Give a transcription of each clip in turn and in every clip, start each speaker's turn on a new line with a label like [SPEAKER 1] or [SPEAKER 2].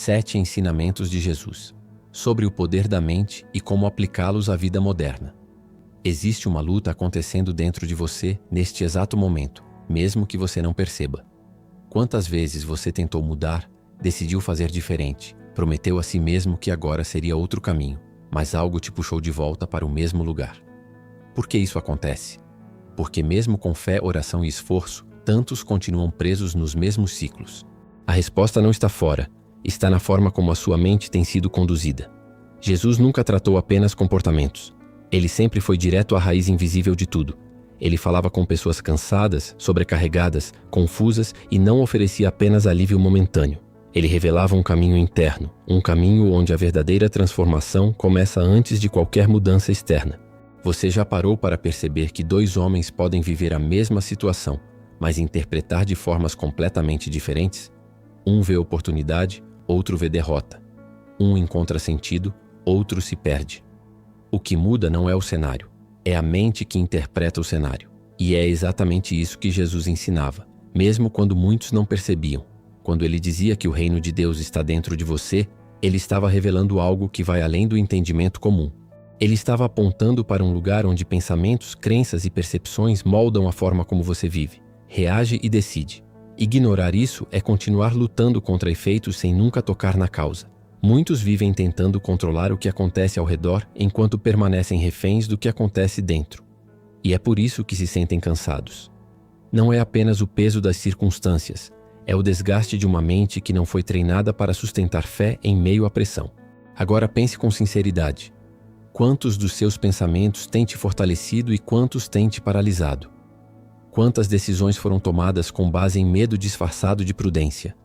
[SPEAKER 1] 7 ensinamentos de Jesus sobre o poder da mente e como aplicá-los à vida moderna. Existe uma luta acontecendo dentro de você neste exato momento, mesmo que você não perceba. Quantas vezes você tentou mudar, decidiu fazer diferente, prometeu a si mesmo que agora seria outro caminho, mas algo te puxou de volta para o mesmo lugar? Por que isso acontece? Porque mesmo com fé, oração e esforço, tantos continuam presos nos mesmos ciclos. A resposta não está fora, está na forma como a sua mente tem sido conduzida. Jesus nunca tratou apenas comportamentos. Ele sempre foi direto à raiz invisível de tudo. Ele falava com pessoas cansadas, sobrecarregadas, confusas e não oferecia apenas alívio momentâneo. Ele revelava um caminho interno, um caminho onde a verdadeira transformação começa antes de qualquer mudança externa. Você já parou para perceber que 2 homens podem viver a mesma situação, mas interpretar de formas completamente diferentes? Um vê oportunidade, outro vê derrota. Um encontra sentido, outro se perde. O que muda não é o cenário, é a mente que interpreta o cenário. E é exatamente isso que Jesus ensinava, mesmo quando muitos não percebiam. Quando ele dizia que o reino de Deus está dentro de você, ele estava revelando algo que vai além do entendimento comum. Ele estava apontando para um lugar onde pensamentos, crenças e percepções moldam a forma como você vive, reage e decide. Ignorar isso é continuar lutando contra efeitos sem nunca tocar na causa. Muitos vivem tentando controlar o que acontece ao redor enquanto permanecem reféns do que acontece dentro. E é por isso que se sentem cansados. Não é apenas o peso das circunstâncias, é o desgaste de uma mente que não foi treinada para sustentar fé em meio à pressão. Agora pense com sinceridade. Quantos dos seus pensamentos têm te fortalecido e quantos têm te paralisado? Quantas decisões foram tomadas com base em medo disfarçado de prudência?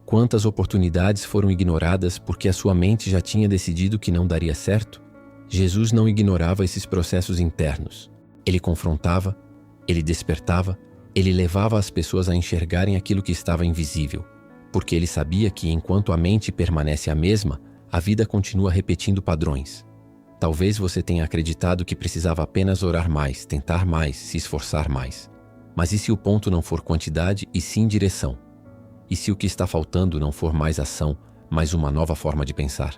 [SPEAKER 1] Quantas oportunidades foram ignoradas porque a sua mente já tinha decidido que não daria certo? Jesus não ignorava esses processos internos. Ele confrontava, ele despertava, ele levava as pessoas a enxergarem aquilo que estava invisível, porque ele sabia que enquanto a mente permanece a mesma, a vida continua repetindo padrões. Talvez você tenha acreditado que precisava apenas orar mais, tentar mais, se esforçar mais. Mas e se o ponto não for quantidade e sim direção? E se o que está faltando não for mais ação, mas uma nova forma de pensar?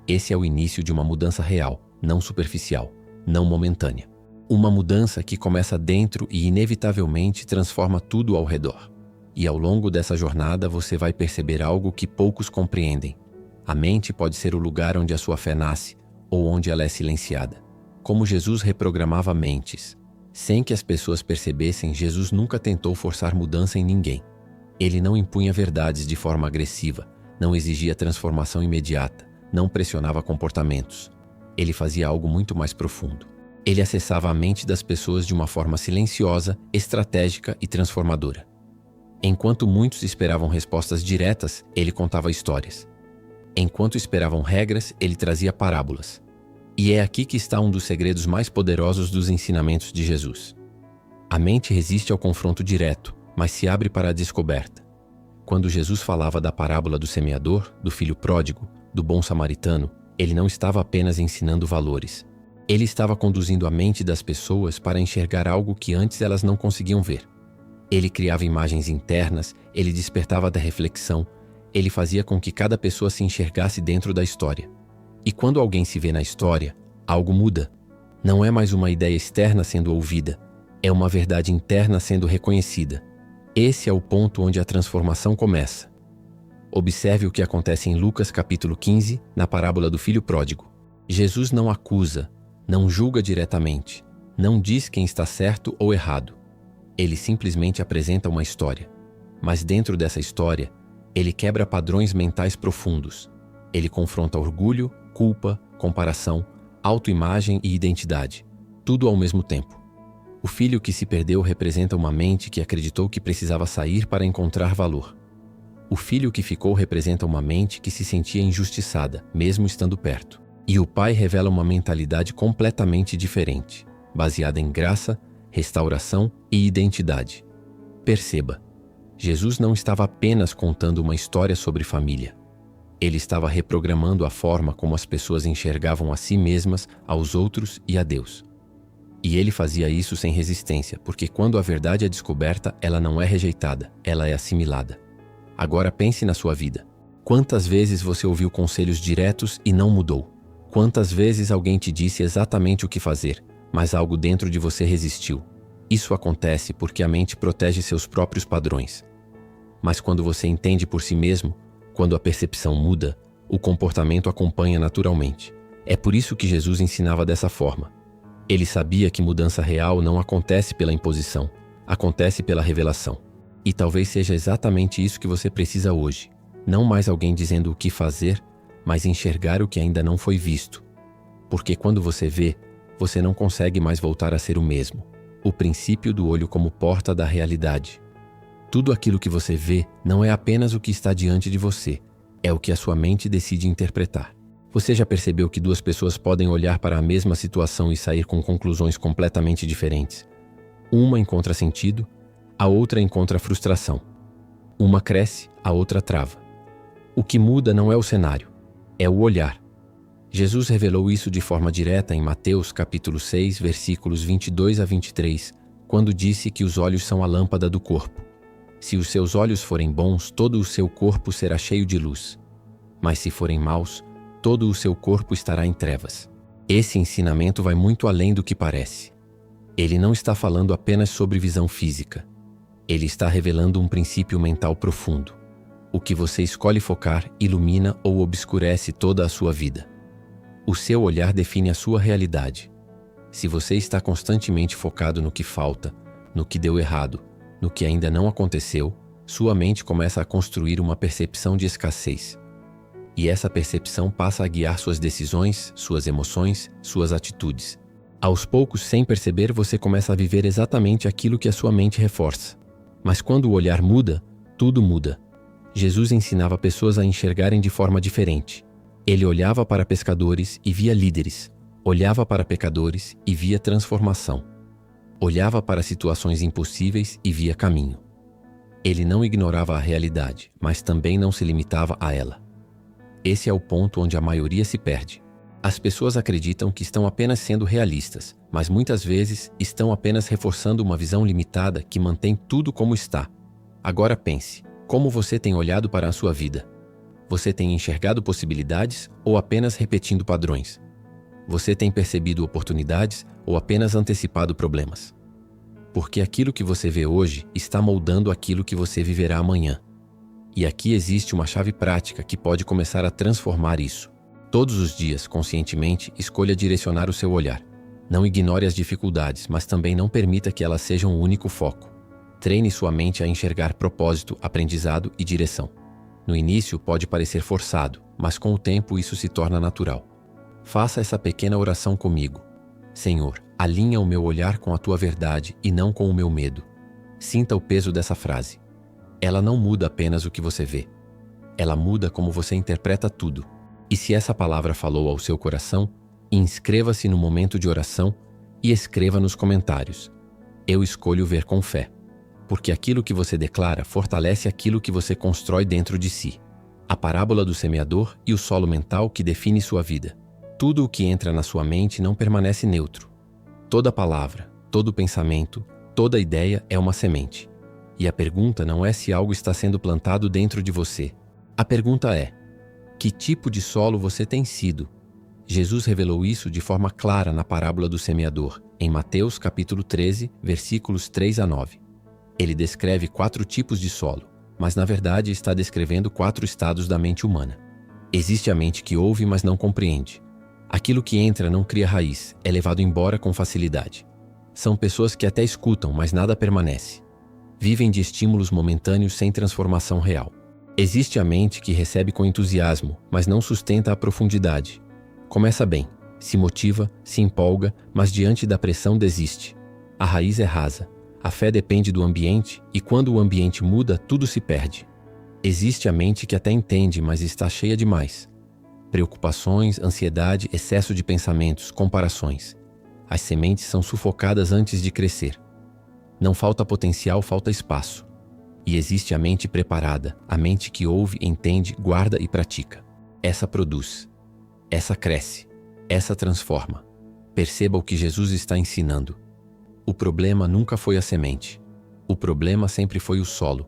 [SPEAKER 1] Esse é o início de uma mudança real, não superficial, não momentânea. Uma mudança que começa dentro e inevitavelmente transforma tudo ao redor. E ao longo dessa jornada você vai perceber algo que poucos compreendem. A mente pode ser o lugar onde a sua fé nasce ou onde ela é silenciada. Como Jesus reprogramava mentes. Sem que as pessoas percebessem, Jesus nunca tentou forçar mudança em ninguém. Ele não impunha verdades de forma agressiva, não exigia transformação imediata, não pressionava comportamentos. Ele fazia algo muito mais profundo. Ele acessava a mente das pessoas de uma forma silenciosa, estratégica e transformadora. Enquanto muitos esperavam respostas diretas, ele contava histórias. Enquanto esperavam regras, ele trazia parábolas. E é aqui que está um dos segredos mais poderosos dos ensinamentos de Jesus. A mente resiste ao confronto direto, mas se abre para a descoberta. Quando Jesus falava da parábola do semeador, do filho pródigo, do bom samaritano, ele não estava apenas ensinando valores. Ele estava conduzindo a mente das pessoas para enxergar algo que antes elas não conseguiam ver. Ele criava imagens internas, ele despertava da reflexão, ele fazia com que cada pessoa se enxergasse dentro da história. E quando alguém se vê na história, algo muda. Não é mais uma ideia externa sendo ouvida, é uma verdade interna sendo reconhecida. Esse é o ponto onde a transformação começa. Observe o que acontece em Lucas capítulo 15, na parábola do filho pródigo. Jesus não acusa, não julga diretamente, não diz quem está certo ou errado. Ele simplesmente apresenta uma história. Mas dentro dessa história, ele quebra padrões mentais profundos. Ele confronta orgulho, culpa, comparação, autoimagem e identidade, tudo ao mesmo tempo. O filho que se perdeu representa uma mente que acreditou que precisava sair para encontrar valor. O filho que ficou representa uma mente que se sentia injustiçada, mesmo estando perto. E o pai revela uma mentalidade completamente diferente, baseada em graça, restauração e identidade. Perceba, Jesus não estava apenas contando uma história sobre família. Ele estava reprogramando a forma como as pessoas enxergavam a si mesmas, aos outros e a Deus. E ele fazia isso sem resistência, porque quando a verdade é descoberta, ela não é rejeitada, ela é assimilada. Agora pense na sua vida. Quantas vezes você ouviu conselhos diretos e não mudou? Quantas vezes alguém te disse exatamente o que fazer, mas algo dentro de você resistiu? Isso acontece porque a mente protege seus próprios padrões. Mas quando você entende por si mesmo, quando a percepção muda, o comportamento acompanha naturalmente. É por isso que Jesus ensinava dessa forma. Ele sabia que mudança real não acontece pela imposição, acontece pela revelação. E talvez seja exatamente isso que você precisa hoje. Não mais alguém dizendo o que fazer, mas enxergar o que ainda não foi visto. Porque quando você vê, você não consegue mais voltar a ser o mesmo. O princípio do olho como porta da realidade. Tudo aquilo que você vê não é apenas o que está diante de você, é o que a sua mente decide interpretar. Você já percebeu que duas pessoas podem olhar para a mesma situação e sair com conclusões completamente diferentes? Uma encontra sentido, a outra encontra frustração. Uma cresce, a outra trava. O que muda não é o cenário, é o olhar. Jesus revelou isso de forma direta em Mateus capítulo 6, versículos 22 a 23, quando disse que os olhos são a lâmpada do corpo. Se os seus olhos forem bons, todo o seu corpo será cheio de luz. Mas se forem maus, todo o seu corpo estará em trevas. Esse ensinamento vai muito além do que parece. Ele não está falando apenas sobre visão física. Ele está revelando um princípio mental profundo. O que você escolhe focar ilumina ou obscurece toda a sua vida. O seu olhar define a sua realidade. Se você está constantemente focado no que falta, no que deu errado, no que ainda não aconteceu, sua mente começa a construir uma percepção de escassez. E essa percepção passa a guiar suas decisões, suas emoções, suas atitudes. Aos poucos, sem perceber, você começa a viver exatamente aquilo que a sua mente reforça. Mas quando o olhar muda, tudo muda. Jesus ensinava pessoas a enxergarem de forma diferente. Ele olhava para pescadores e via líderes. Olhava para pecadores e via transformação. Olhava para situações impossíveis e via caminho. Ele não ignorava a realidade, mas também não se limitava a ela. Esse é o ponto onde a maioria se perde. As pessoas acreditam que estão apenas sendo realistas, mas muitas vezes estão apenas reforçando uma visão limitada que mantém tudo como está. Agora pense, como você tem olhado para a sua vida? Você tem enxergado possibilidades ou apenas repetindo padrões? Você tem percebido oportunidades ou apenas antecipado problemas? Porque aquilo que você vê hoje está moldando aquilo que você viverá amanhã. E aqui existe uma chave prática que pode começar a transformar isso. Todos os dias, conscientemente, escolha direcionar o seu olhar. Não ignore as dificuldades, mas também não permita que elas sejam o único foco. Treine sua mente a enxergar propósito, aprendizado e direção. No início pode parecer forçado, mas com o tempo isso se torna natural. Faça essa pequena oração comigo. Senhor, alinha o meu olhar com a tua verdade e não com o meu medo. Sinta o peso dessa frase. Ela não muda apenas o que você vê. Ela muda como você interpreta tudo. E se essa palavra falou ao seu coração, inscreva-se no momento de oração e escreva nos comentários. Eu escolho ver com fé. Porque aquilo que você declara fortalece aquilo que você constrói dentro de si. A parábola do semeador e o solo mental que define sua vida. Tudo o que entra na sua mente não permanece neutro. Toda palavra, todo pensamento, toda ideia é uma semente. E a pergunta não é se algo está sendo plantado dentro de você. A pergunta é: que tipo de solo você tem sido? Jesus revelou isso de forma clara na parábola do semeador, em Mateus capítulo 13, versículos 3 a 9. Ele descreve 4 tipos de solo, mas na verdade está descrevendo 4 estados da mente humana. Existe a mente que ouve, mas não compreende. Aquilo que entra não cria raiz, é levado embora com facilidade. São pessoas que até escutam, mas nada permanece. Vivem de estímulos momentâneos sem transformação real. Existe a mente que recebe com entusiasmo, mas não sustenta a profundidade. Começa bem, se motiva, se empolga, mas diante da pressão desiste. A raiz é rasa. A fé depende do ambiente e quando o ambiente muda, tudo se perde. Existe a mente que até entende, mas está cheia demais. Preocupações, ansiedade, excesso de pensamentos, comparações. As sementes são sufocadas antes de crescer. Não falta potencial, falta espaço. E existe a mente preparada, a mente que ouve, entende, guarda e pratica. Essa produz. Essa cresce. Essa transforma. Perceba o que Jesus está ensinando. O problema nunca foi a semente. O problema sempre foi o solo.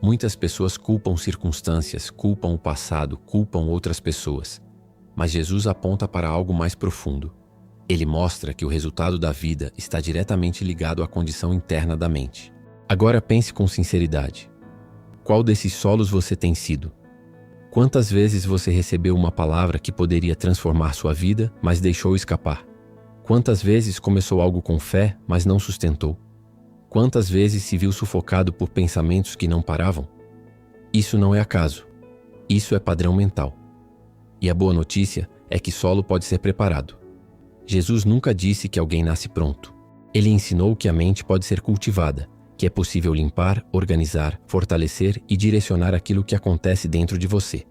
[SPEAKER 1] Muitas pessoas culpam circunstâncias, culpam o passado, culpam outras pessoas. Mas Jesus aponta para algo mais profundo. Ele mostra que o resultado da vida está diretamente ligado à condição interna da mente. Agora pense com sinceridade. Qual desses solos você tem sido? Quantas vezes você recebeu uma palavra que poderia transformar sua vida, mas deixou escapar? Quantas vezes começou algo com fé, mas não sustentou? Quantas vezes se viu sufocado por pensamentos que não paravam? Isso não é acaso. Isso é padrão mental. E a boa notícia é que solo pode ser preparado. Jesus nunca disse que alguém nasce pronto. Ele ensinou que a mente pode ser cultivada, que é possível limpar, organizar, fortalecer e direcionar aquilo que acontece dentro de você.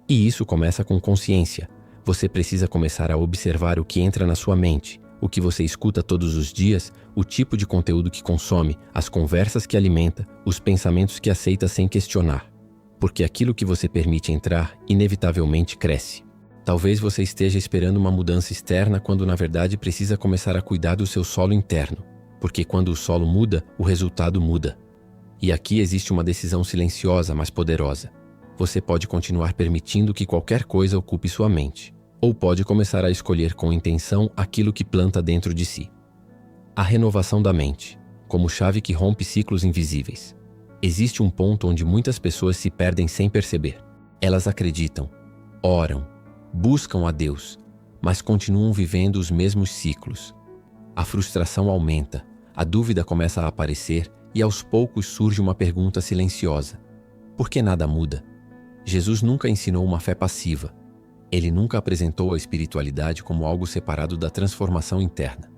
[SPEAKER 1] E isso começa com consciência. Você precisa começar a observar o que entra na sua mente, o que você escuta todos os dias, o tipo de conteúdo que consome, as conversas que alimenta, os pensamentos que aceita sem questionar. Porque aquilo que você permite entrar, inevitavelmente cresce. Talvez você esteja esperando uma mudança externa quando na verdade precisa começar a cuidar do seu solo interno. Porque quando o solo muda, o resultado muda. E aqui existe uma decisão silenciosa, mas poderosa. Você pode continuar permitindo que qualquer coisa ocupe sua mente, ou pode começar a escolher com intenção aquilo que planta dentro de si. A renovação da mente, como chave que rompe ciclos invisíveis. Existe um ponto onde muitas pessoas se perdem sem perceber. Elas acreditam, oram, buscam a Deus, mas continuam vivendo os mesmos ciclos. A frustração aumenta, a dúvida começa a aparecer e aos poucos surge uma pergunta silenciosa. Por que nada muda? Jesus nunca ensinou uma fé passiva. Ele nunca apresentou a espiritualidade como algo separado da transformação interna.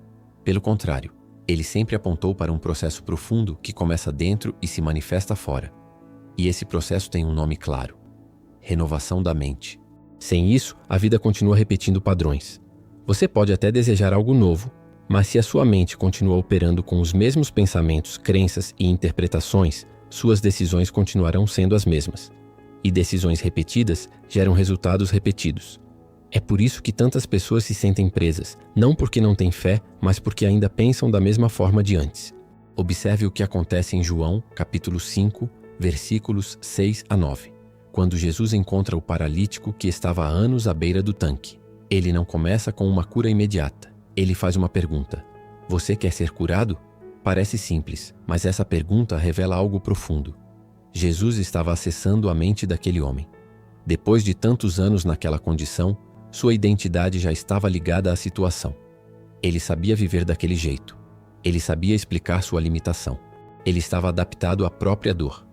[SPEAKER 1] Pelo contrário, ele sempre apontou para um processo profundo que começa dentro e se manifesta fora. E esse processo tem um nome claro: renovação da mente. Sem isso, a vida continua repetindo padrões. Você pode até desejar algo novo, mas se a sua mente continua operando com os mesmos pensamentos, crenças e interpretações, suas decisões continuarão sendo as mesmas. E decisões repetidas geram resultados repetidos. É por isso que tantas pessoas se sentem presas, não porque não têm fé, mas porque ainda pensam da mesma forma de antes. Observe o que acontece em João, capítulo 5, versículos 6 a 9. Quando Jesus encontra o paralítico que estava há anos à beira do tanque. Ele não começa com uma cura imediata. Ele faz uma pergunta: você quer ser curado? Parece simples, mas essa pergunta revela algo profundo. Jesus estava acessando a mente daquele homem. Depois de tantos anos naquela condição, sua identidade já estava ligada à situação. Ele sabia viver daquele jeito. Ele sabia explicar sua limitação. Ele estava adaptado à própria dor.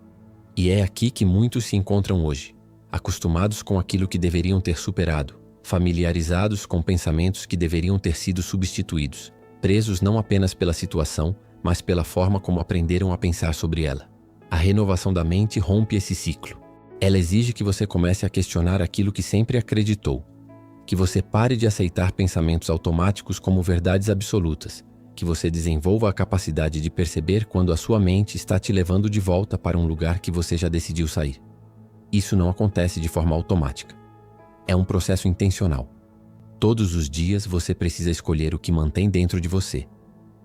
[SPEAKER 1] E é aqui que muitos se encontram hoje, acostumados com aquilo que deveriam ter superado, familiarizados com pensamentos que deveriam ter sido substituídos, presos não apenas pela situação, mas pela forma como aprenderam a pensar sobre ela. A renovação da mente rompe esse ciclo. Ela exige que você comece a questionar aquilo que sempre acreditou, que você pare de aceitar pensamentos automáticos como verdades absolutas, que você desenvolva a capacidade de perceber quando a sua mente está te levando de volta para um lugar que você já decidiu sair. Isso não acontece de forma automática. É um processo intencional. Todos os dias você precisa escolher o que mantém dentro de você.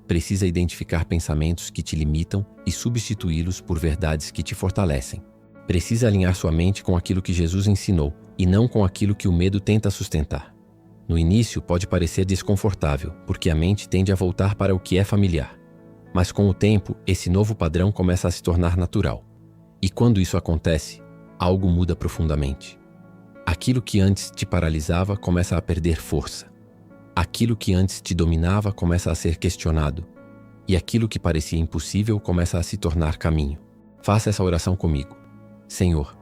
[SPEAKER 1] Precisa identificar pensamentos que te limitam e substituí-los por verdades que te fortalecem. Precisa alinhar sua mente com aquilo que Jesus ensinou e não com aquilo que o medo tenta sustentar. No início pode parecer desconfortável, porque a mente tende a voltar para o que é familiar. Mas com o tempo, esse novo padrão começa a se tornar natural. E quando isso acontece, algo muda profundamente. Aquilo que antes te paralisava começa a perder força. Aquilo que antes te dominava começa a ser questionado. E aquilo que parecia impossível começa a se tornar caminho. Faça essa oração comigo. Senhor,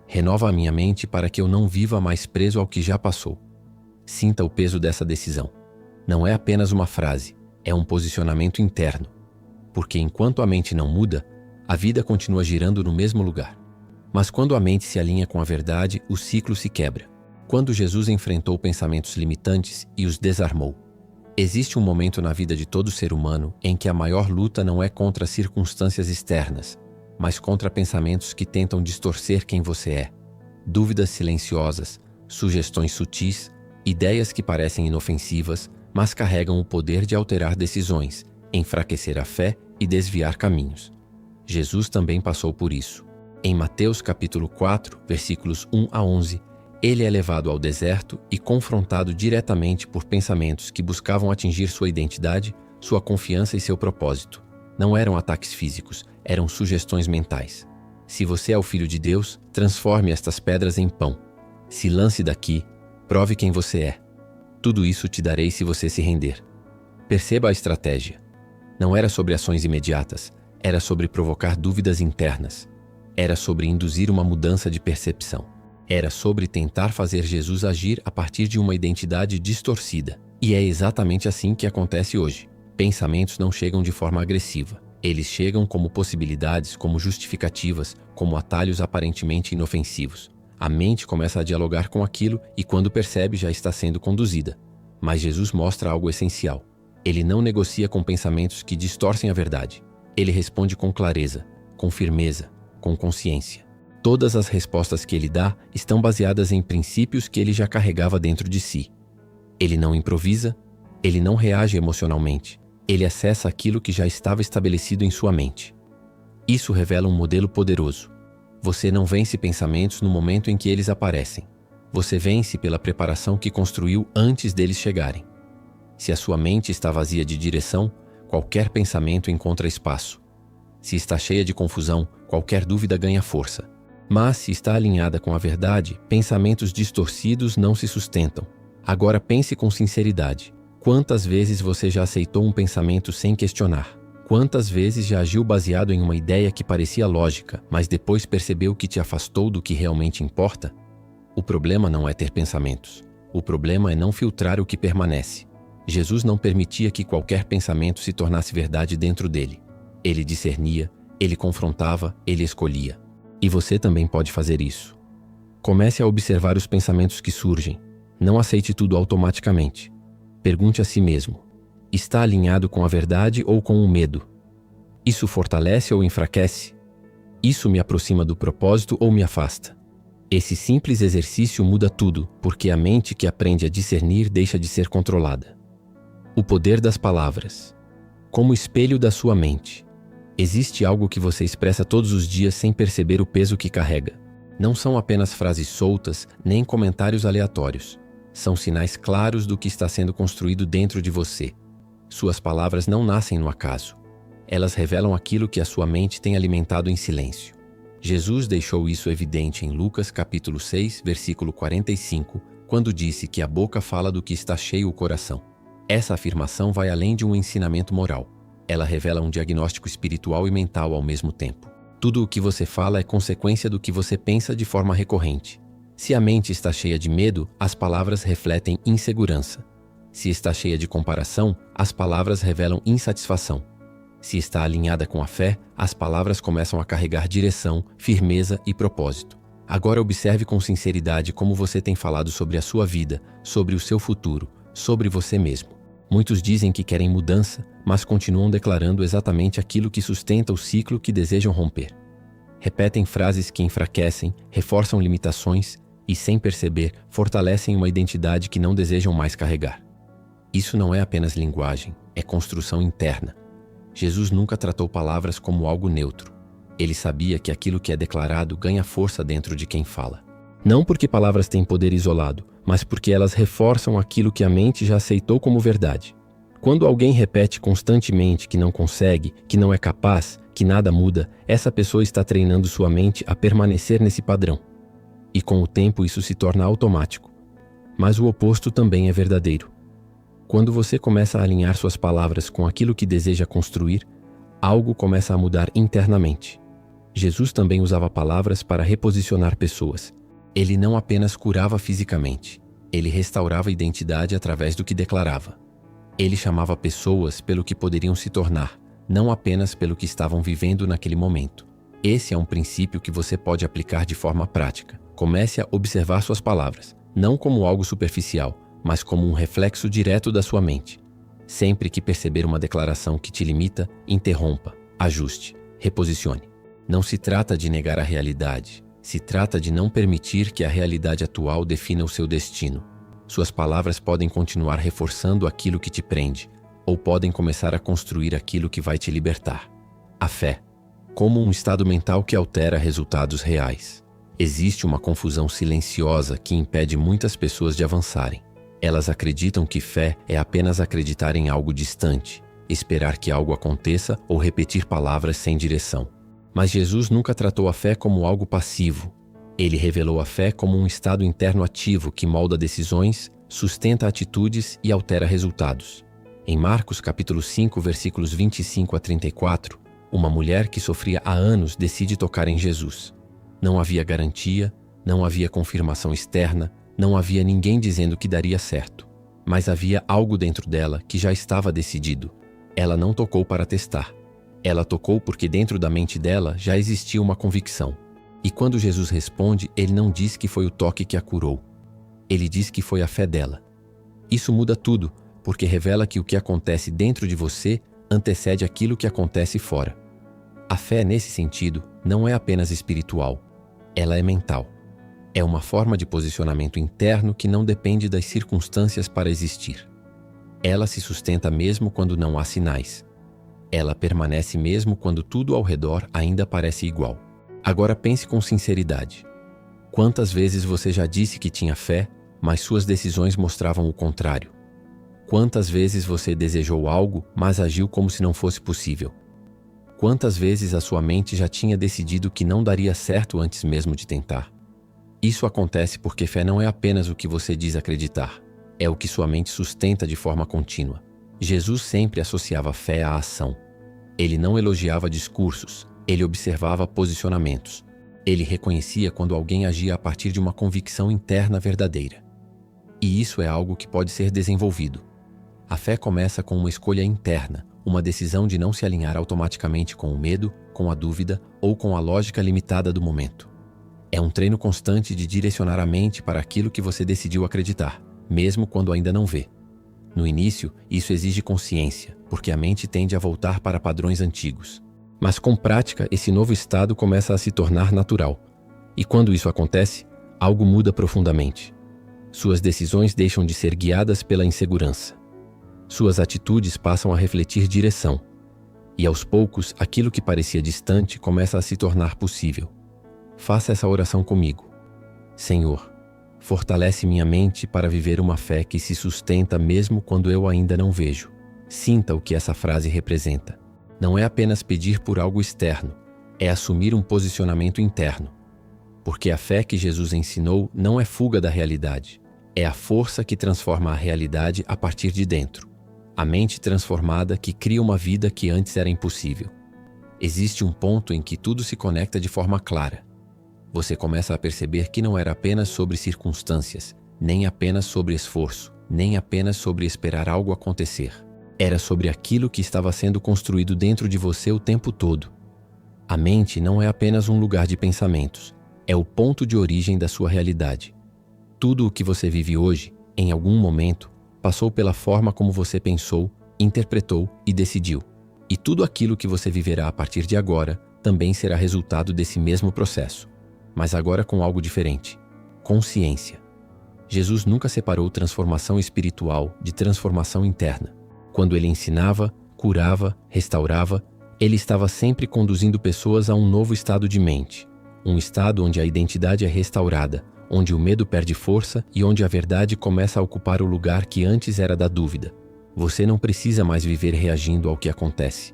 [SPEAKER 1] renova a minha mente para que eu não viva mais preso ao que já passou. Sinta o peso dessa decisão. Não é apenas uma frase, é um posicionamento interno. Porque enquanto a mente não muda, a vida continua girando no mesmo lugar. Mas quando a mente se alinha com a verdade, o ciclo se quebra. Quando Jesus enfrentou pensamentos limitantes e os desarmou. Existe um momento na vida de todo ser humano em que a maior luta não é contra circunstâncias externas, mas contra pensamentos que tentam distorcer quem você é. Dúvidas silenciosas, sugestões sutis, ideias que parecem inofensivas, mas carregam o poder de alterar decisões, enfraquecer a fé e desviar caminhos. Jesus também passou por isso. Em Mateus capítulo 4, versículos 1 a 11, ele é levado ao deserto e confrontado diretamente por pensamentos que buscavam atingir sua identidade, sua confiança e seu propósito. Não eram ataques físicos, eram sugestões mentais. Se você é o Filho de Deus, transforme estas pedras em pão. Se lance daqui, prove quem você é. Tudo isso te darei se você se render. Perceba a estratégia. Não era sobre ações imediatas, era sobre provocar dúvidas internas. Era sobre induzir uma mudança de percepção. Era sobre tentar fazer Jesus agir a partir de uma identidade distorcida. E é exatamente assim que acontece hoje. Pensamentos não chegam de forma agressiva. Eles chegam como possibilidades, como justificativas, como atalhos aparentemente inofensivos. A mente começa a dialogar com aquilo e, quando percebe, já está sendo conduzida. Mas Jesus mostra algo essencial. Ele não negocia com pensamentos que distorcem a verdade. Ele responde com clareza, com firmeza, com consciência. Todas as respostas que ele dá estão baseadas em princípios que ele já carregava dentro de si. Ele não improvisa, ele não reage emocionalmente. Ele acessa aquilo que já estava estabelecido em sua mente. Isso revela um modelo poderoso. Você não vence pensamentos no momento em que eles aparecem. Você vence pela preparação que construiu antes deles chegarem. Se a sua mente está vazia de direção, qualquer pensamento encontra espaço. Se está cheia de confusão, qualquer dúvida ganha força. Mas, se está alinhada com a verdade, pensamentos distorcidos não se sustentam. Agora pense com sinceridade. Quantas vezes você já aceitou um pensamento sem questionar? Quantas vezes já agiu baseado em uma ideia que parecia lógica, mas depois percebeu que te afastou do que realmente importa? O problema não é ter pensamentos. O problema é não filtrar o que permanece. Jesus não permitia que qualquer pensamento se tornasse verdade dentro dele. Ele discernia, ele confrontava, ele escolhia. E você também pode fazer isso. Comece a observar os pensamentos que surgem. Não aceite tudo automaticamente. Pergunte a si mesmo: está alinhado com a verdade ou com o medo? Isso fortalece ou enfraquece? Isso me aproxima do propósito ou me afasta? Esse simples exercício muda tudo, porque a mente que aprende a discernir deixa de ser controlada. O poder das palavras. Como espelho da sua mente. Existe algo que você expressa todos os dias sem perceber o peso que carrega. Não são apenas frases soltas, nem comentários aleatórios. São sinais claros do que está sendo construído dentro de você. Suas palavras não nascem no acaso. Elas revelam aquilo que a sua mente tem alimentado em silêncio. Jesus deixou isso evidente em Lucas capítulo 6, versículo 45, quando disse que a boca fala do que está cheio o coração. Essa afirmação vai além de um ensinamento moral. Ela revela um diagnóstico espiritual e mental ao mesmo tempo. Tudo o que você fala é consequência do que você pensa de forma recorrente. Se a mente está cheia de medo, as palavras refletem insegurança. Se está cheia de comparação, as palavras revelam insatisfação. Se está alinhada com a fé, as palavras começam a carregar direção, firmeza e propósito. Agora observe com sinceridade como você tem falado sobre a sua vida, sobre o seu futuro, sobre você mesmo. Muitos dizem que querem mudança, mas continuam declarando exatamente aquilo que sustenta o ciclo que desejam romper. Repetem frases que enfraquecem, reforçam limitações e, sem perceber, fortalecem uma identidade que não desejam mais carregar. Isso não é apenas linguagem, é construção interna. Jesus nunca tratou palavras como algo neutro. Ele sabia que aquilo que é declarado ganha força dentro de quem fala. Não porque palavras têm poder isolado, mas porque elas reforçam aquilo que a mente já aceitou como verdade. Quando alguém repete constantemente que não consegue, que não é capaz, que nada muda, essa pessoa está treinando sua mente a permanecer nesse padrão. E com o tempo isso se torna automático. Mas o oposto também é verdadeiro. Quando você começa a alinhar suas palavras com aquilo que deseja construir, algo começa a mudar internamente. Jesus também usava palavras para reposicionar pessoas. Ele não apenas curava fisicamente, ele restaurava a identidade através do que declarava. Ele chamava pessoas pelo que poderiam se tornar, não apenas pelo que estavam vivendo naquele momento. Esse é um princípio que você pode aplicar de forma prática. Comece a observar suas palavras, não como algo superficial, mas como um reflexo direto da sua mente. Sempre que perceber uma declaração que te limita, interrompa, ajuste, reposicione. Não se trata de negar a realidade. Se trata de não permitir que a realidade atual defina o seu destino. Suas palavras podem continuar reforçando aquilo que te prende, ou podem começar a construir aquilo que vai te libertar. A fé. como um estado mental que altera resultados reais. Existe uma confusão silenciosa que impede muitas pessoas de avançarem. Elas acreditam que fé é apenas acreditar em algo distante, esperar que algo aconteça ou repetir palavras sem direção. Mas Jesus nunca tratou a fé como algo passivo. Ele revelou a fé como um estado interno ativo que molda decisões, sustenta atitudes e altera resultados. Em Marcos capítulo 5, versículos 25 a 34, uma mulher que sofria há anos decide tocar em Jesus. Não havia garantia, não havia confirmação externa, não havia ninguém dizendo que daria certo. Mas havia algo dentro dela que já estava decidido. Ela não tocou para testar. Ela tocou porque dentro da mente dela já existia uma convicção. E quando Jesus responde, ele não diz que foi o toque que a curou. Ele diz que foi a fé dela. Isso muda tudo, porque revela que o que acontece dentro de você antecede aquilo que acontece fora. A fé, nesse sentido, não é apenas espiritual. Ela é mental. É uma forma de posicionamento interno que não depende das circunstâncias para existir. Ela se sustenta mesmo quando não há sinais. Ela permanece mesmo quando tudo ao redor ainda parece igual. Agora pense com sinceridade. Quantas vezes você já disse que tinha fé, mas suas decisões mostravam o contrário? Quantas vezes você desejou algo, mas agiu como se não fosse possível? Quantas vezes a sua mente já tinha decidido que não daria certo antes mesmo de tentar? Isso acontece porque fé não é apenas o que você diz acreditar, é o que sua mente sustenta de forma contínua. Jesus sempre associava fé à ação. Ele não elogiava discursos, ele observava posicionamentos. Ele reconhecia quando alguém agia a partir de uma convicção interna verdadeira. E isso é algo que pode ser desenvolvido. A fé começa com uma escolha interna, uma decisão de não se alinhar automaticamente com o medo, com a dúvida ou com a lógica limitada do momento. É um treino constante de direcionar a mente para aquilo que você decidiu acreditar, mesmo quando ainda não vê. No início, isso exige consciência, porque a mente tende a voltar para padrões antigos. Mas com prática, esse novo estado começa a se tornar natural. E quando isso acontece, algo muda profundamente. Suas decisões deixam de ser guiadas pela insegurança. Suas atitudes passam a refletir direção. E aos poucos, aquilo que parecia distante começa a se tornar possível. Faça essa oração comigo. Senhor, fortalece minha mente para viver uma fé que se sustenta mesmo quando eu ainda não vejo. Sinta o que essa frase representa. Não é apenas pedir por algo externo, é assumir um posicionamento interno. Porque a fé que Jesus ensinou não é fuga da realidade, é a força que transforma a realidade a partir de dentro. A mente transformada que cria uma vida que antes era impossível. Existe um ponto em que tudo se conecta de forma clara. Você começa a perceber que não era apenas sobre circunstâncias, nem apenas sobre esforço, nem apenas sobre esperar algo acontecer. Era sobre aquilo que estava sendo construído dentro de você o tempo todo. A mente não é apenas um lugar de pensamentos, é o ponto de origem da sua realidade. Tudo o que você vive hoje, em algum momento, passou pela forma como você pensou, interpretou e decidiu. E tudo aquilo que você viverá a partir de agora também será resultado desse mesmo processo. Mas agora com algo diferente: consciência. Jesus nunca separou transformação espiritual de transformação interna. Quando ele ensinava, curava, restaurava, ele estava sempre conduzindo pessoas a um novo estado de mente. Um estado onde a identidade é restaurada, onde o medo perde força e onde a verdade começa a ocupar o lugar que antes era da dúvida. Você não precisa mais viver reagindo ao que acontece.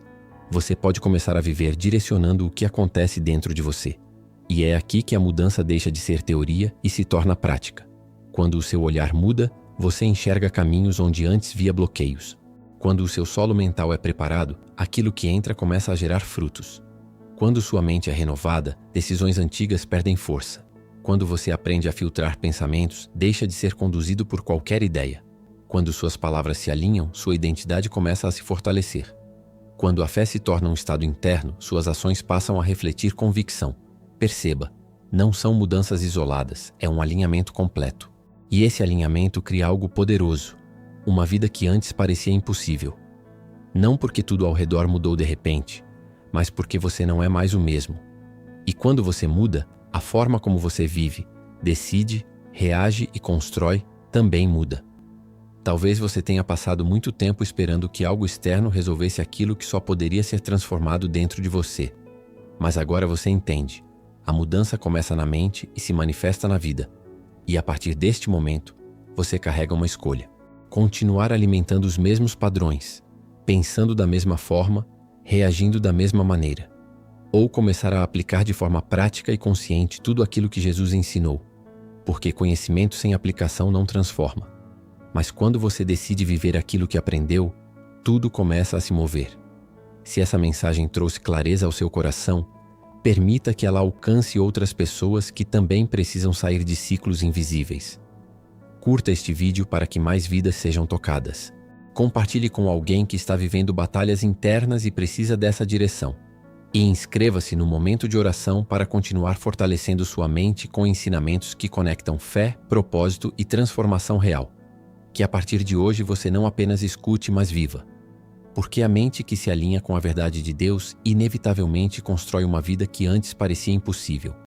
[SPEAKER 1] Você pode começar a viver direcionando o que acontece dentro de você. E é aqui que a mudança deixa de ser teoria e se torna prática. Quando o seu olhar muda, você enxerga caminhos onde antes via bloqueios. Quando o seu solo mental é preparado, aquilo que entra começa a gerar frutos. Quando sua mente é renovada, decisões antigas perdem força. Quando você aprende a filtrar pensamentos, deixa de ser conduzido por qualquer ideia. Quando suas palavras se alinham, sua identidade começa a se fortalecer. Quando a fé se torna um estado interno, suas ações passam a refletir convicção. Perceba, não são mudanças isoladas, é um alinhamento completo. E esse alinhamento cria algo poderoso, uma vida que antes parecia impossível. Não porque tudo ao redor mudou de repente, mas porque você não é mais o mesmo. E quando você muda, a forma como você vive, decide, reage e constrói também muda. Talvez você tenha passado muito tempo esperando que algo externo resolvesse aquilo que só poderia ser transformado dentro de você. Mas agora você entende. A mudança começa na mente e se manifesta na vida. E a partir deste momento, você carrega uma escolha: continuar alimentando os mesmos padrões, pensando da mesma forma, reagindo da mesma maneira, ou começar a aplicar de forma prática e consciente tudo aquilo que Jesus ensinou. Porque conhecimento sem aplicação não transforma. Mas quando você decide viver aquilo que aprendeu, tudo começa a se mover. Se essa mensagem trouxe clareza ao seu coração, permita que ela alcance outras pessoas que também precisam sair de ciclos invisíveis. Curta este vídeo para que mais vidas sejam tocadas. Compartilhe com alguém que está vivendo batalhas internas e precisa dessa direção. E inscreva-se no Momento de Oração para continuar fortalecendo sua mente com ensinamentos que conectam fé, propósito e transformação real. Que a partir de hoje você não apenas escute, mas viva. Porque a mente que se alinha com a verdade de Deus inevitavelmente constrói uma vida que antes parecia impossível.